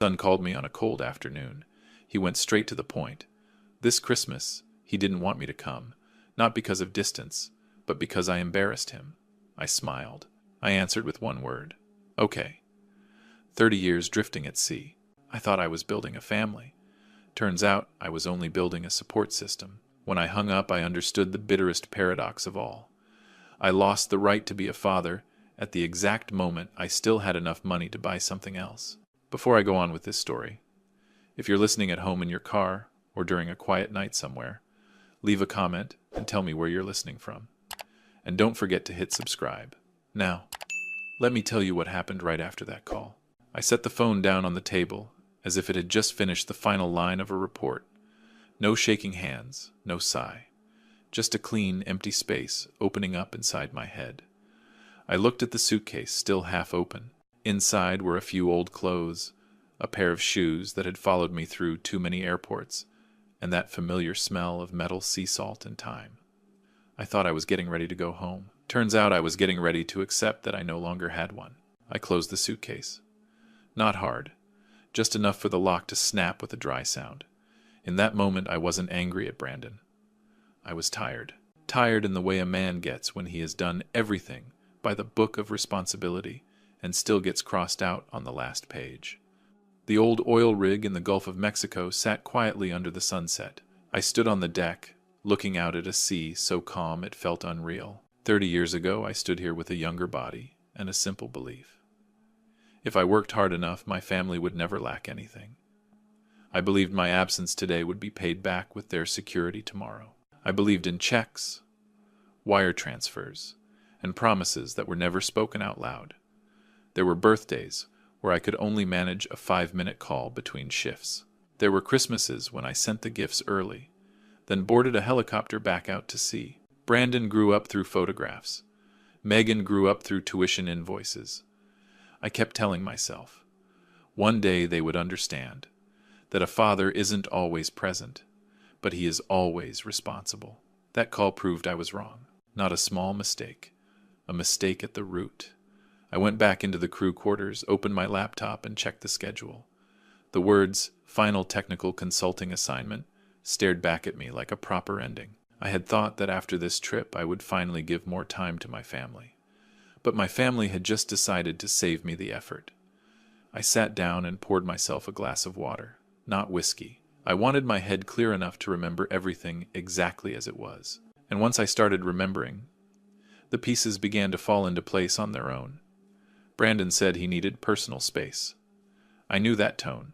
Son called me on a cold afternoon. He went straight to the point. This Christmas, he didn't want me to come, not because of distance, but because I embarrassed him. I smiled. I answered with one word. Okay. 30 years drifting at sea. I thought I was building a family. Turns out I was only building a support system. When I hung up, I understood the bitterest paradox of all. I lost the right to be a father at the exact moment I still had enough money to buy something else. Before I go on with this story, if you're listening at home in your car or during a quiet night somewhere, leave a comment and tell me where you're listening from. And don't forget to hit subscribe. Now, let me tell you what happened right after that call. I set the phone down on the table as if it had just finished the final line of a report. No shaking hands, no sigh. Just a clean, empty space opening up inside my head. I looked at the suitcase, still half open. Inside were a few old clothes, a pair of shoes that had followed me through too many airports, and that familiar smell of metal sea salt and thyme. I thought I was getting ready to go home. Turns out I was getting ready to accept that I no longer had one. I closed the suitcase. Not hard, just enough for the lock to snap with a dry sound. In that moment, I wasn't angry at Brandon. I was tired. Tired in the way a man gets when he has done everything by the book of responsibility and still gets crossed out on the last page. The old oil rig in the Gulf of Mexico sat quietly under the sunset. I stood on the deck, looking out at a sea so calm it felt unreal. 30 years ago, I stood here with a younger body and a simple belief. If I worked hard enough, my family would never lack anything. I believed my absence today would be paid back with their security tomorrow. I believed in checks, wire transfers, and promises that were never spoken out loud. There were birthdays where I could only manage a 5-minute call between shifts. There were Christmases when I sent the gifts early, then boarded a helicopter back out to sea. Brandon grew up through photographs. Megan grew up through tuition invoices. I kept telling myself, one day they would understand that a father isn't always present, but he is always responsible. That call proved I was wrong. Not a small mistake. A mistake at the root. I went back into the crew quarters, opened my laptop, and checked the schedule. The words, "Final Technical Consulting Assignment," stared back at me like a proper ending. I had thought that after this trip I would finally give more time to my family. But my family had just decided to save me the effort. I sat down and poured myself a glass of water. Not whiskey. I wanted my head clear enough to remember everything exactly as it was. And once I started remembering, the pieces began to fall into place on their own. Brandon said he needed personal space. I knew that tone.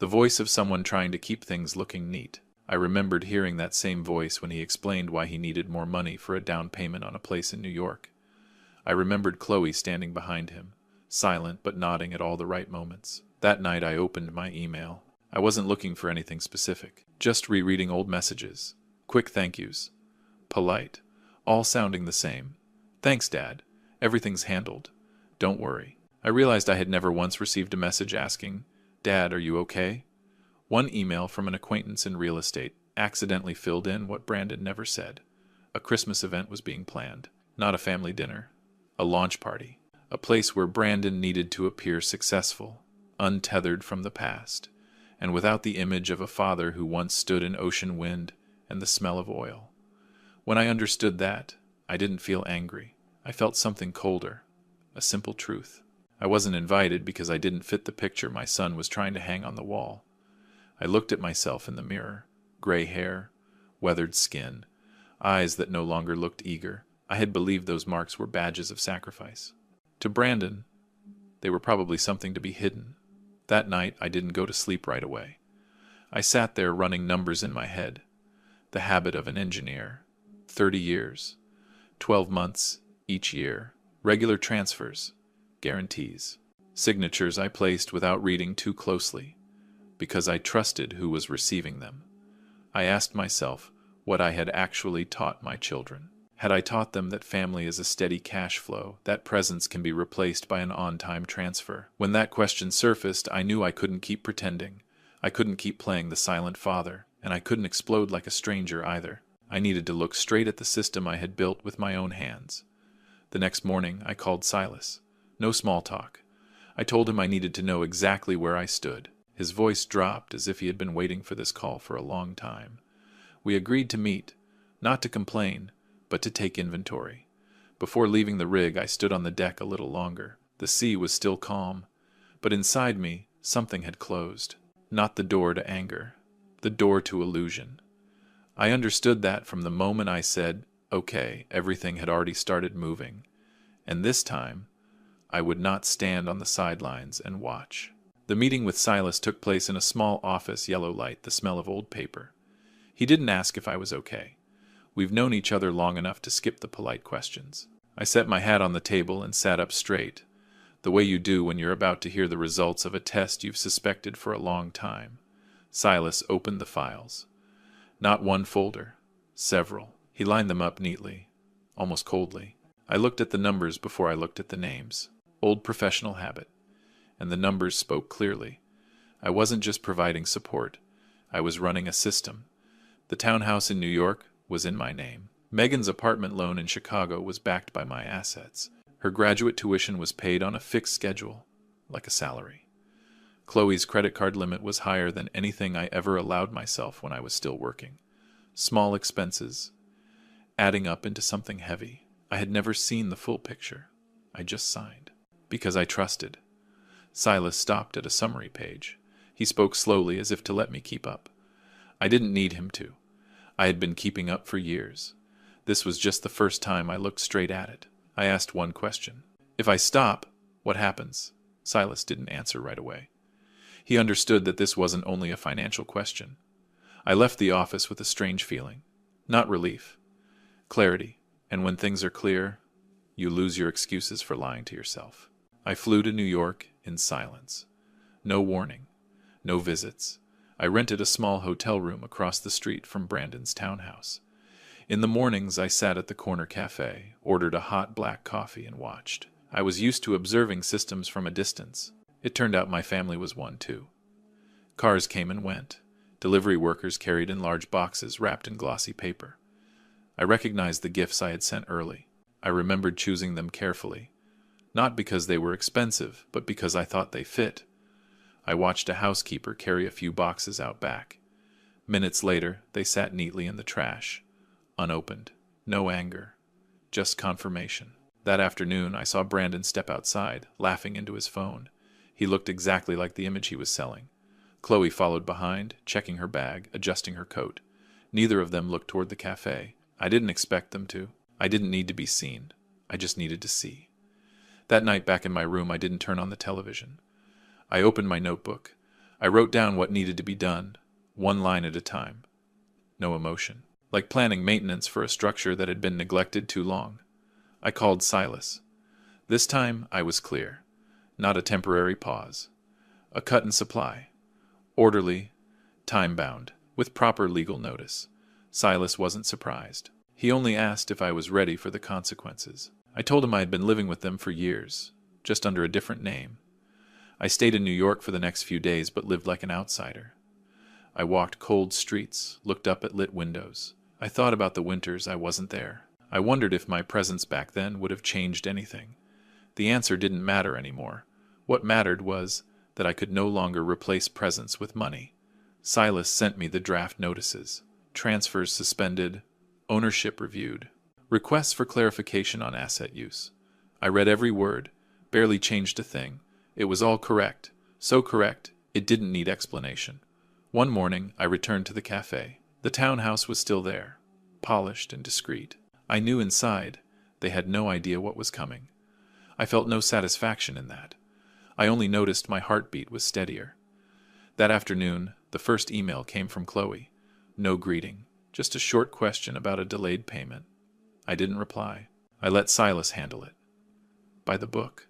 The voice of someone trying to keep things looking neat. I remembered hearing that same voice when he explained why he needed more money for a down payment on a place in New York. I remembered Chloe standing behind him, silent but nodding at all the right moments. That night I opened my email. I wasn't looking for anything specific, just rereading old messages. Quick thank yous. Polite. All sounding the same. Thanks, Dad. Everything's handled. Don't worry. I realized I had never once received a message asking, "Dad, are you okay?" One email from an acquaintance in real estate accidentally filled in what Brandon never said. A Christmas event was being planned. Not a family dinner. A launch party. A place where Brandon needed to appear successful, untethered from the past, and without the image of a father who once stood in ocean wind and the smell of oil. When I understood that, I didn't feel angry. I felt something colder. A simple truth. I wasn't invited because I didn't fit the picture my son was trying to hang on the wall. I looked at myself in the mirror. Gray hair, weathered skin, eyes that no longer looked eager. I had believed those marks were badges of sacrifice. To Brandon, they were probably something to be hidden. That night, I didn't go to sleep right away. I sat there running numbers in my head. The habit of an engineer. 30 years. 12 months each year. Regular transfers. Guarantees. Signatures I placed without reading too closely, because I trusted who was receiving them. I asked myself what I had actually taught my children. Had I taught them that family is a steady cash flow, that presence can be replaced by an on-time transfer? When that question surfaced, I knew I couldn't keep pretending. I couldn't keep playing the silent father, and I couldn't explode like a stranger either. I needed to look straight at the system I had built with my own hands. The next morning, I called Silas. No small talk. I told him I needed to know exactly where I stood. His voice dropped as if he had been waiting for this call for a long time. We agreed to meet, not to complain, but to take inventory. Before leaving the rig, I stood on the deck a little longer. The sea was still calm, but inside me, something had closed. Not the door to anger, the door to illusion. I understood that from the moment I said, okay, everything had already started moving. And this time, I would not stand on the sidelines and watch. The meeting with Silas took place in a small office, yellow light, the smell of old paper. He didn't ask if I was okay. We've known each other long enough to skip the polite questions. I set my hat on the table and sat up straight, the way you do when you're about to hear the results of a test you've suspected for a long time. Silas opened the files. Not one folder, several. He lined them up neatly, almost coldly. I looked at the numbers before I looked at the names. Old professional habit. And the numbers spoke clearly. I wasn't just providing support. I was running a system. The townhouse in New York was in my name. Megan's apartment loan in Chicago was backed by my assets. Her graduate tuition was paid on a fixed schedule, like a salary. Chloe's credit card limit was higher than anything I ever allowed myself when I was still working. Small expenses, adding up into something heavy. I had never seen the full picture. I just signed. Because I trusted. Silas stopped at a summary page. He spoke slowly as if to let me keep up. I didn't need him to. I had been keeping up for years. This was just the first time I looked straight at it. I asked one question. If I stop, what happens? Silas didn't answer right away. He understood that this wasn't only a financial question. I left the office with a strange feeling. Not relief. Clarity. And when things are clear, you lose your excuses for lying to yourself. I flew to New York in silence. No warning. No visits. I rented a small hotel room across the street from Brandon's townhouse. In the mornings, I sat at the corner cafe, ordered a hot black coffee, and watched. I was used to observing systems from a distance. It turned out my family was one, too. Cars came and went. Delivery workers carried in large boxes wrapped in glossy paper. I recognized the gifts I had sent early. I remembered choosing them carefully. Not because they were expensive, but because I thought they fit. I watched a housekeeper carry a few boxes out back. Minutes later, they sat neatly in the trash. Unopened. No anger. Just confirmation. That afternoon, I saw Brandon step outside, laughing into his phone. He looked exactly like the image he was selling. Chloe followed behind, checking her bag, adjusting her coat. Neither of them looked toward the cafe. I didn't expect them to. I didn't need to be seen. I just needed to see. That night back in my room, I didn't turn on the television. I opened my notebook. I wrote down what needed to be done, one line at a time. No emotion. Like planning maintenance for a structure that had been neglected too long. I called Silas. This time, I was clear. Not a temporary pause. A cut in supply. Orderly, time-bound, with proper legal notice. Silas wasn't surprised. He only asked if I was ready for the consequences. I told him I had been living with them for years, just under a different name. I stayed in New York for the next few days, but lived like an outsider. I walked cold streets, looked up at lit windows. I thought about the winters I wasn't there. I wondered if my presence back then would have changed anything. The answer didn't matter anymore. What mattered was that I could no longer replace presence with money. Silas sent me the draft notices. Transfers suspended. Ownership reviewed. Requests for clarification on asset use. I read every word, barely changed a thing. It was all correct. So correct, it didn't need explanation. One morning, I returned to the cafe. The townhouse was still there, polished and discreet. I knew inside they had no idea what was coming. I felt no satisfaction in that. I only noticed my heartbeat was steadier. That afternoon, the first email came from Chloe. No greeting, just a short question about a delayed payment. I didn't reply. I let Silas handle it. By the book.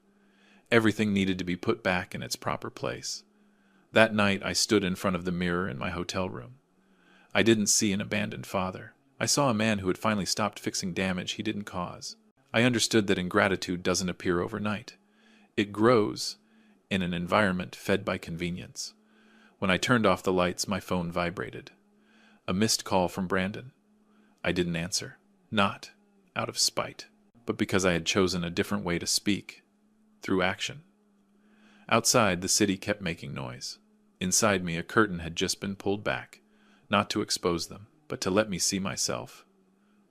Everything needed to be put back in its proper place. That night, I stood in front of the mirror in my hotel room. I didn't see an abandoned father. I saw a man who had finally stopped fixing damage he didn't cause. I understood that ingratitude doesn't appear overnight. It grows in an environment fed by convenience. When I turned off the lights, my phone vibrated. A missed call from Brandon. I didn't answer. Not out of spite, but because I had chosen a different way to speak, through action. Outside, the city kept making noise. Inside me, a curtain had just been pulled back, not to expose them, but to let me see myself,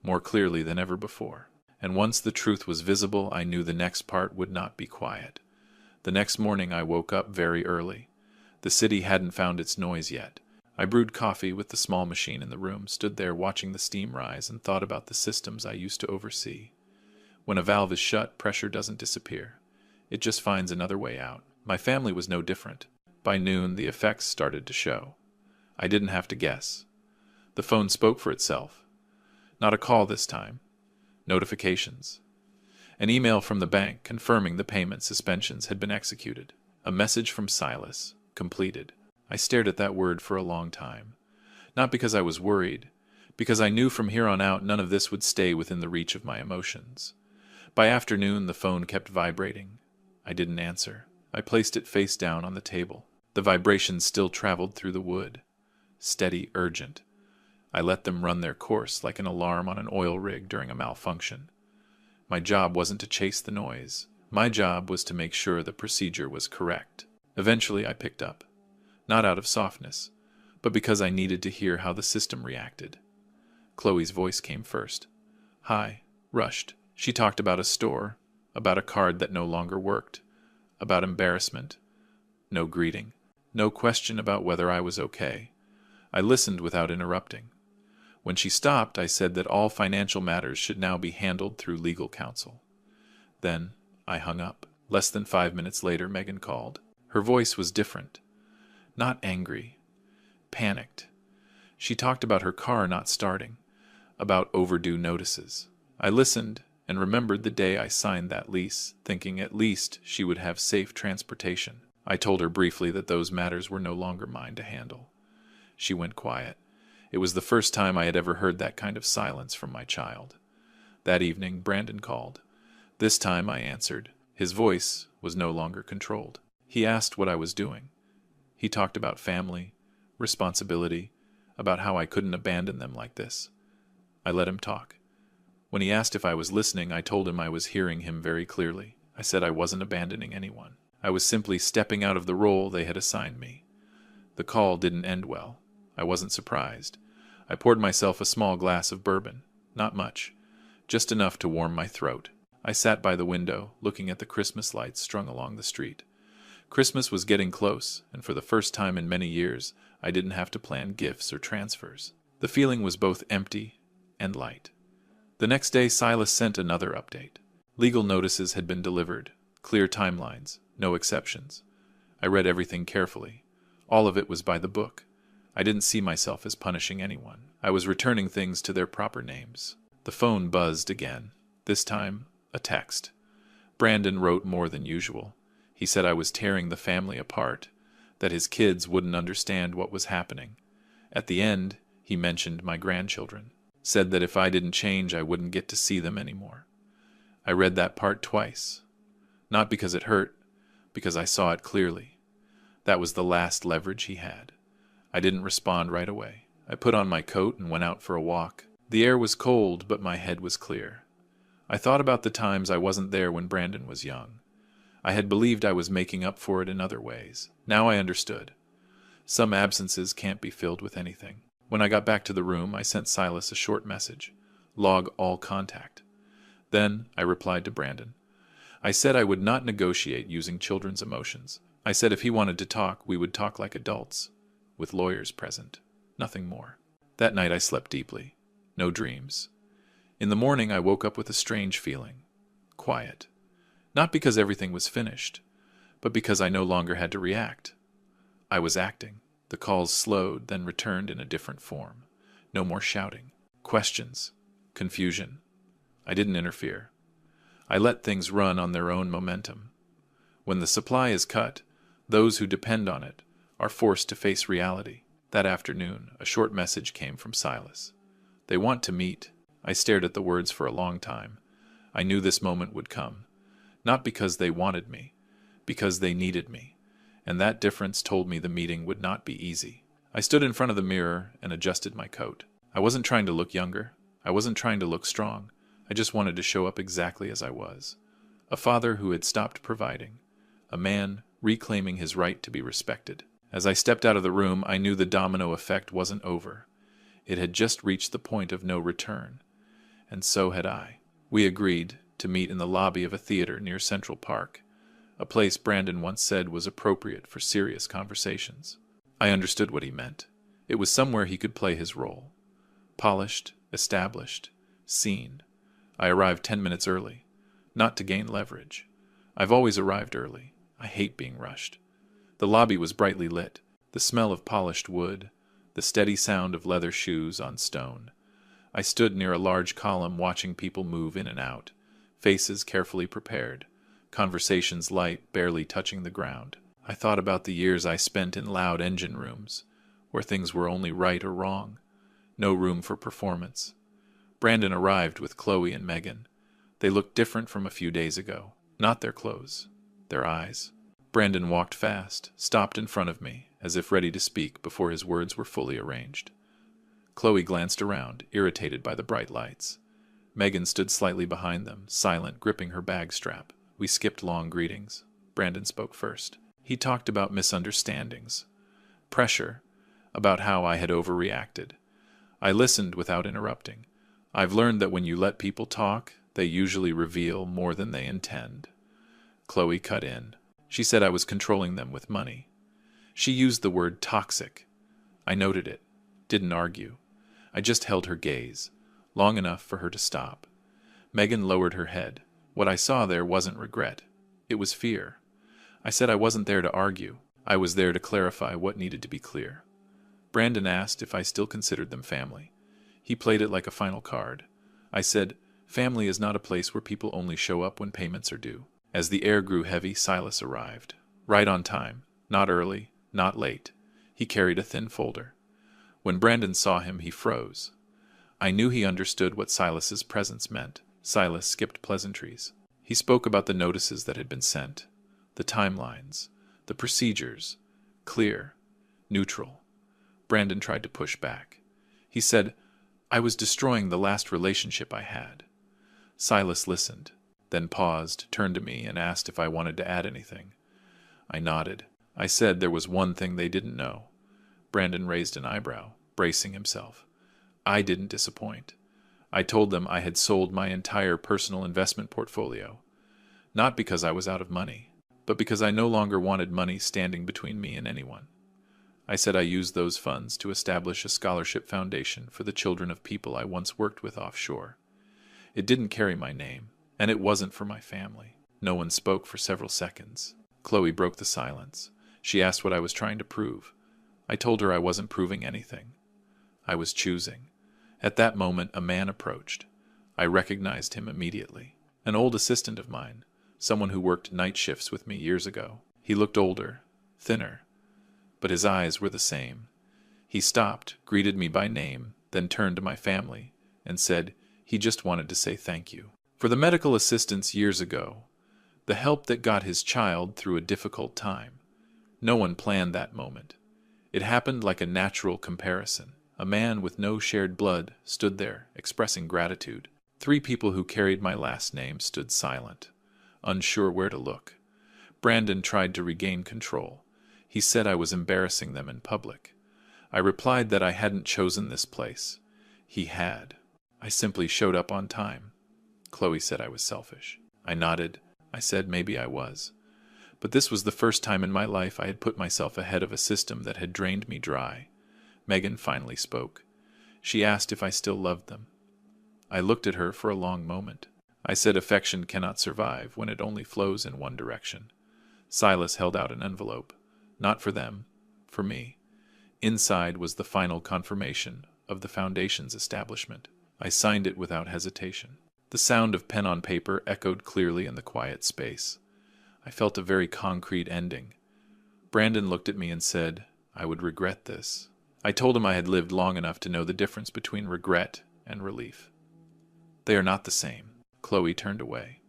more clearly than ever before. And once the truth was visible, I knew the next part would not be quiet. The next morning I woke up very early. The city hadn't found its noise yet. I brewed coffee with the small machine in the room, stood there watching the steam rise, and thought about the systems I used to oversee. When a valve is shut, pressure doesn't disappear. It just finds another way out. My family was no different. By noon, the effects started to show. I didn't have to guess. The phone spoke for itself. Not a call this time. Notifications. An email from the bank confirming the payment suspensions had been executed. A message from Silas. Completed. I stared at that word for a long time. Not because I was worried, because I knew from here on out none of this would stay within the reach of my emotions. By afternoon, the phone kept vibrating. I didn't answer. I placed it face down on the table. The vibrations still traveled through the wood. Steady, urgent. I let them run their course like an alarm on an oil rig during a malfunction. My job wasn't to chase the noise. My job was to make sure the procedure was correct. Eventually, I picked up. Not out of softness, but because I needed to hear how the system reacted. Chloe's voice came first. Hi. Rushed. She talked about a store, about a card that no longer worked, about embarrassment. No greeting. No question about whether I was okay. I listened without interrupting. When she stopped, I said that all financial matters should now be handled through legal counsel. Then I hung up. Less than 5 minutes later, Megan called. Her voice was different. Not angry. Panicked. She talked about her car not starting, about overdue notices. I listened and remembered the day I signed that lease, thinking at least she would have safe transportation. I told her briefly that those matters were no longer mine to handle. She went quiet. It was the first time I had ever heard that kind of silence from my child. That evening, Brandon called. This time I answered. His voice was no longer controlled. He asked what I was doing. He talked about family, responsibility, about how I couldn't abandon them like this. I let him talk. When he asked if I was listening, I told him I was hearing him very clearly. I said I wasn't abandoning anyone. I was simply stepping out of the role they had assigned me. The call didn't end well. I wasn't surprised. I poured myself a small glass of bourbon. Not much. Just enough to warm my throat. I sat by the window, looking at the Christmas lights strung along the street. Christmas was getting close, and for the first time in many years, I didn't have to plan gifts or transfers. The feeling was both empty and light. The next day, Silas sent another update. Legal notices had been delivered, clear timelines, no exceptions. I read everything carefully. All of it was by the book. I didn't see myself as punishing anyone. I was returning things to their proper names. The phone buzzed again. This time, a text. Brandon wrote more than usual. He said I was tearing the family apart, that his kids wouldn't understand what was happening. At the end, he mentioned my grandchildren. Said that if I didn't change, I wouldn't get to see them anymore. I read that part twice. Not because it hurt, because I saw it clearly. That was the last leverage he had. I didn't respond right away. I put on my coat and went out for a walk. The air was cold, but my head was clear. I thought about the times I wasn't there when Brandon was young. I had believed I was making up for it in other ways. Now I understood. Some absences can't be filled with anything. When I got back to the room, I sent Silas a short message. Log all contact. Then I replied to Brandon. I said I would not negotiate using children's emotions. I said if he wanted to talk, we would talk like adults, with lawyers present. Nothing more. That night I slept deeply. No dreams. In the morning I woke up with a strange feeling. Quiet. Not because everything was finished, but because I no longer had to react. I was acting. The calls slowed, then returned in a different form. No more shouting. Questions. Confusion. I didn't interfere. I let things run on their own momentum. When the supply is cut, those who depend on it are forced to face reality. That afternoon, a short message came from Silas. They want to meet. I stared at the words for a long time. I knew this moment would come. Not because they wanted me, because they needed me. And that difference told me the meeting would not be easy. I stood in front of the mirror and adjusted my coat. I wasn't trying to look younger. I wasn't trying to look strong. I just wanted to show up exactly as I was. A father who had stopped providing. A man reclaiming his right to be respected. As I stepped out of the room, I knew the domino effect wasn't over. It had just reached the point of no return. And so had I. We agreed to meet in the lobby of a theater near Central Park, a place Brandon once said was appropriate for serious conversations. I understood what he meant. It was somewhere he could play his role. Polished, established, seen. I arrived 10 minutes early, not to gain leverage. I've always arrived early. I hate being rushed. The lobby was brightly lit, the smell of polished wood, the steady sound of leather shoes on stone. I stood near a large column watching people move in and out, faces carefully prepared, conversations light, barely touching the ground. I thought about the years I spent in loud engine rooms, where things were only right or wrong, no room for performance. Brandon arrived with Chloe and Megan. They looked different from a few days ago. Not their clothes, their eyes. Brandon walked fast, stopped in front of me, as if ready to speak before his words were fully arranged. Chloe glanced around, irritated by the bright lights. Megan stood slightly behind them, silent, gripping her bag strap. We skipped long greetings. Brandon spoke first. He talked about misunderstandings, pressure, about how I had overreacted. I listened without interrupting. I've learned that when you let people talk, they usually reveal more than they intend. Chloe cut in. She said I was controlling them with money. She used the word toxic. I noted it, didn't argue. I just held her gaze, long enough for her to stop. Megan lowered her head. What I saw there wasn't regret. It was fear. I said I wasn't there to argue. I was there to clarify what needed to be clear. Brandon asked if I still considered them family. He played it like a final card. I said, family is not a place where people only show up when payments are due. As the air grew heavy, Silas arrived. Right on time. Not early, not late. He carried a thin folder. When Brandon saw him, he froze. I knew he understood what Silas's presence meant. Silas skipped pleasantries. He spoke about the notices that had been sent, the timelines, the procedures, clear, neutral. Brandon tried to push back. He said, I was destroying the last relationship I had. Silas listened, then paused, turned to me, and asked if I wanted to add anything. I nodded. I said there was one thing they didn't know. Brandon raised an eyebrow, bracing himself. I didn't disappoint. I told them I had sold my entire personal investment portfolio, not because I was out of money, but because I no longer wanted money standing between me and anyone. I said I used those funds to establish a scholarship foundation for the children of people I once worked with offshore. It didn't carry my name, and it wasn't for my family. No one spoke for several seconds. Chloe broke the silence. She asked what I was trying to prove. I told her I wasn't proving anything. I was choosing. At that moment, a man approached. I recognized him immediately. An old assistant of mine, someone who worked night shifts with me years ago. He looked older, thinner, but his eyes were the same. He stopped, greeted me by name, then turned to my family and said he just wanted to say thank you. For the medical assistants years ago, the help that got his child through a difficult time. No one planned that moment. It happened like a natural comparison. A man with no shared blood stood there, expressing gratitude. 3 people who carried my last name stood silent, unsure where to look. Brandon tried to regain control. He said I was embarrassing them in public. I replied that I hadn't chosen this place. He had. I simply showed up on time. Chloe said I was selfish. I nodded. I said maybe I was. But this was the first time in my life I had put myself ahead of a system that had drained me dry. Megan finally spoke. She asked if I still loved them. I looked at her for a long moment. I said affection cannot survive when it only flows in one direction. Silas held out an envelope. Not for them, for me. Inside was the final confirmation of the Foundation's establishment. I signed it without hesitation. The sound of pen on paper echoed clearly in the quiet space. I felt a very concrete ending. Brandon looked at me and said, I would regret this. I told him I had lived long enough to know the difference between regret and relief. They are not the same. Chloe turned away.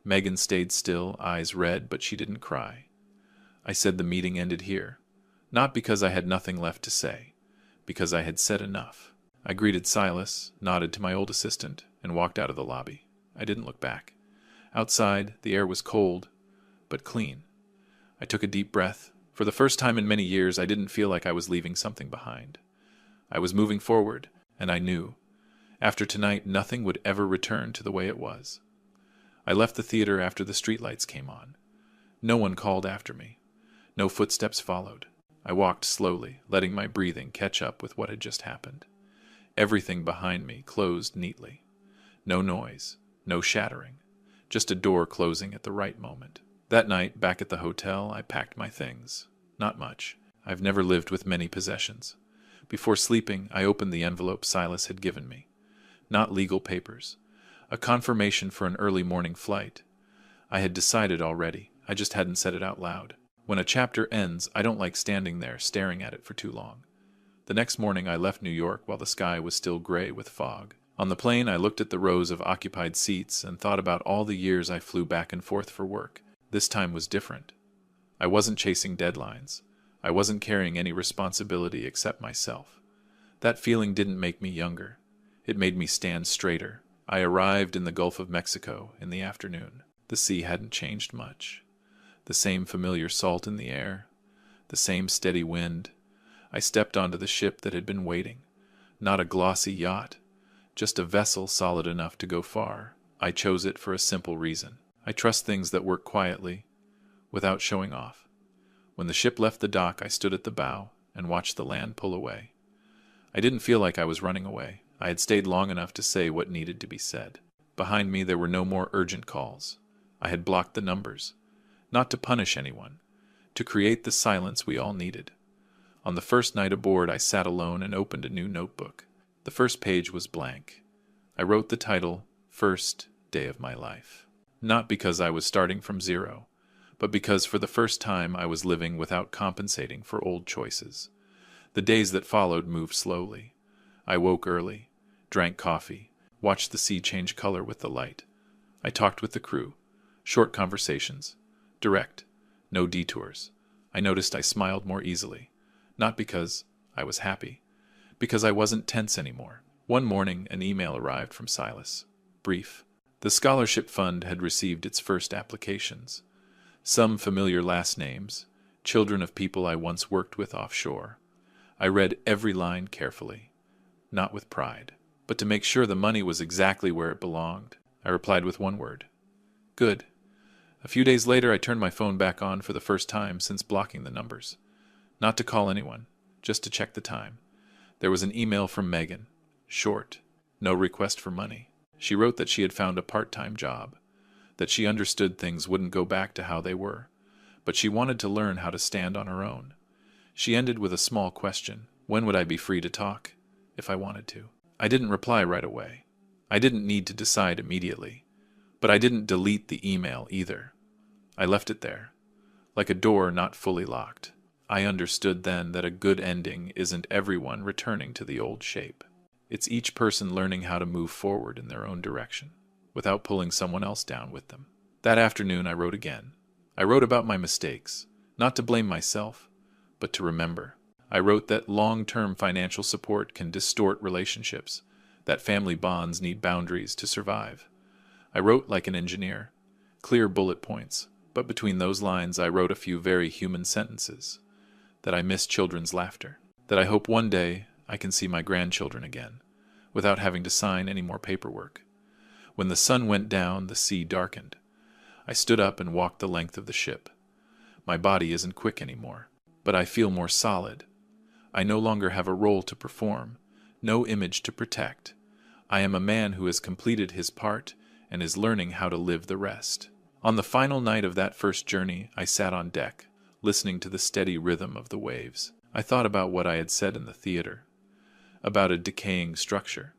Megan stayed still, eyes red, but she didn't cry. I said the meeting ended here, not because I had nothing left to say, because I had said enough. I greeted Silas, nodded to my old assistant, and walked out of the lobby. I didn't look back. Outside, the air was cold, but clean. I took a deep breath. For the first time in many years, I didn't feel like I was leaving something behind. I was moving forward, and I knew, after tonight, nothing would ever return to the way it was. I left the theater after the streetlights came on. No one called after me. No footsteps followed. I walked slowly, letting my breathing catch up with what had just happened. Everything behind me closed neatly. No noise, no shattering, just a door closing at the right moment. That night, back at the hotel, I packed my things. Not much. I've never lived with many possessions. Before sleeping, I opened the envelope Silas had given me. Not legal papers. A confirmation for an early morning flight. I had decided already. I just hadn't said it out loud. When a chapter ends, I don't like standing there staring at it for too long. The next morning I left New York while the sky was still gray with fog. On the plane I looked at the rows of occupied seats and thought about all the years I flew back and forth for work. This time was different. I wasn't chasing deadlines. I wasn't carrying any responsibility except myself. That feeling didn't make me younger. It made me stand straighter. I arrived in the Gulf of Mexico in the afternoon. The sea hadn't changed much. The same familiar salt in the air. The same steady wind. I stepped onto the ship that had been waiting. Not a glossy yacht. Just a vessel solid enough to go far. I chose it for a simple reason. I trust things that work quietly, without showing off. When the ship left the dock, I stood at the bow and watched the land pull away. I didn't feel like I was running away. I had stayed long enough to say what needed to be said. Behind me there were no more urgent calls. I had blocked the numbers. Not to punish anyone. To create the silence we all needed. On the first night aboard, I sat alone and opened a new notebook. The first page was blank. I wrote the title, First Day of My Life. Not because I was starting from zero, but because for the first time I was living without compensating for old choices. The days that followed moved slowly. I woke early, drank coffee, watched the sea change color with the light. I talked with the crew. Short conversations. Direct. No detours. I noticed I smiled more easily. Not because I was happy. Because I wasn't tense anymore. One morning, an email arrived from Silas. Brief. The scholarship fund had received its first applications. Some familiar last names. Children of people I once worked with offshore. I read every line carefully. Not with pride, but to make sure the money was exactly where it belonged. I replied with one word. Good. A few days later, I turned my phone back on for the first time since blocking the numbers. Not to call anyone, just to check the time. There was an email from Megan. Short. No request for money. She wrote that she had found a part-time job, that she understood things wouldn't go back to how they were, but she wanted to learn how to stand on her own. She ended with a small question. When would I be free to talk, if I wanted to? I didn't reply right away. I didn't need to decide immediately, but I didn't delete the email either. I left it there, like a door not fully locked. I understood then that a good ending isn't everyone returning to the old shape. It's each person learning how to move forward in their own direction, without pulling someone else down with them. That afternoon I wrote again. I wrote about my mistakes, not to blame myself, but to remember. I wrote that long-term financial support can distort relationships, that family bonds need boundaries to survive. I wrote like an engineer, clear bullet points, but between those lines I wrote a few very human sentences. That I miss children's laughter. That I hope one day I can see my grandchildren again, without having to sign any more paperwork. When the sun went down, the sea darkened. I stood up and walked the length of the ship. My body isn't quick anymore, but I feel more solid. I no longer have a role to perform, no image to protect. I am a man who has completed his part and is learning how to live the rest. On the final night of that first journey, I sat on deck, listening to the steady rhythm of the waves. I thought about what I had said in the theater, about a decaying structure.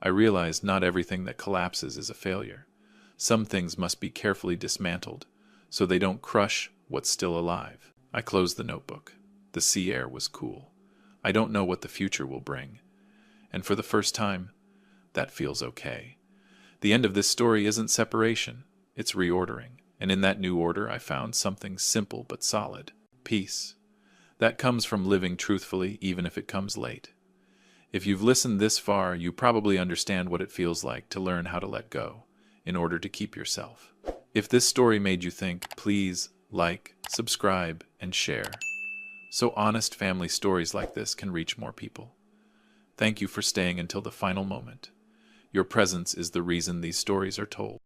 I realized not everything that collapses is a failure. Some things must be carefully dismantled, so they don't crush what's still alive. I closed the notebook. The sea air was cool. I don't know what the future will bring. And for the first time, that feels okay. The end of this story isn't separation, it's reordering. And in that new order I found something simple but solid. Peace. That comes from living truthfully even if it comes late. If you've listened this far, you probably understand what it feels like to learn how to let go in order to keep yourself. If this story made you think, please like, subscribe, and share, so honest family stories like this can reach more people. Thank you for staying until the final moment. Your presence is the reason these stories are told.